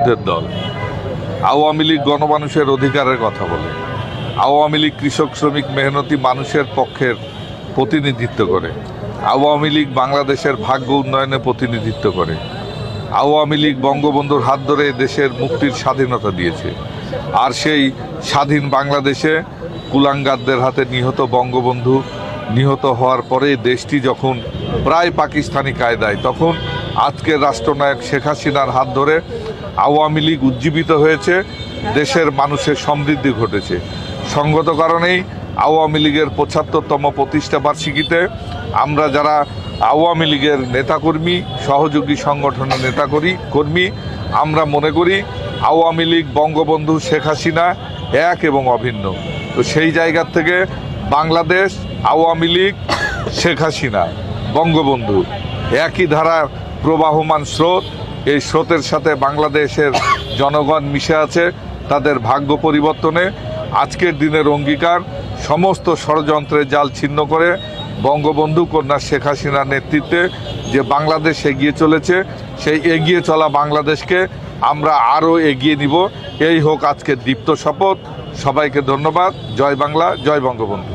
দল আওয়ামী লীগ গণমানুষের অধিকারের কথা বলে। আওয়ামী লীগ কৃষক শ্রমিক মেহনতি মানুষের পক্ষের প্রতিনিধিত্ব করে। আওয়ামী লীগ বাংলাদেশের ভাগ্য উন্নয়নে প্রতিনিধিত্ব করে। আওয়ামী লীগ বঙ্গবন্ধুর হাত ধরে দেশের মুক্তির স্বাধীনতা দিয়েছে। আর সেই স্বাধীন বাংলাদেশে কুলাঙ্গারদের হাতে নিহত বঙ্গবন্ধু নিহত হওয়ার পরে দেশটি যখন প্রায় পাকিস্তানি কায়দায়, তখন আজকের রাষ্ট্রনায়ক শেখ হাসিনার হাত ধরে আওয়ামী লীগ উজ্জীবিত হয়েছে, দেশের মানুষের সমৃদ্ধি ঘটেছে। সঙ্গত কারণেই আওয়ামী লীগের ৭৫তম প্রতিষ্ঠা বার্ষিকীতে আমরা যারা আওয়ামী লীগের নেতাকর্মী, সহযোগী সংগঠনের কর্মী, আমরা মনে করি আওয়ামী লীগ বঙ্গবন্ধু শেখ হাসিনা এক এবং অভিন্ন। তো সেই জায়গার থেকে বাংলাদেশ, আওয়ামী লীগ, শেখ হাসিনা, বঙ্গবন্ধু একই ধারার প্রবাহমান স্রোত। এই স্রোতের সাথে বাংলাদেশের জনগণ মিশে আছে তাদের ভাগ্য পরিবর্তনে। আজকের দিনের অঙ্গীকার সমস্ত ষড়যন্ত্রের জাল ছিন্ন করে বঙ্গবন্ধু কন্যা শেখ হাসিনার নেতৃত্বে যে বাংলাদেশ এগিয়ে চলেছে, সেই এগিয়ে চলা বাংলাদেশকে আমরা আরও এগিয়ে নিব। এই হোক আজকের দীপ্ত শপথ। সবাইকে ধন্যবাদ। জয় বাংলা, জয় বঙ্গবন্ধু।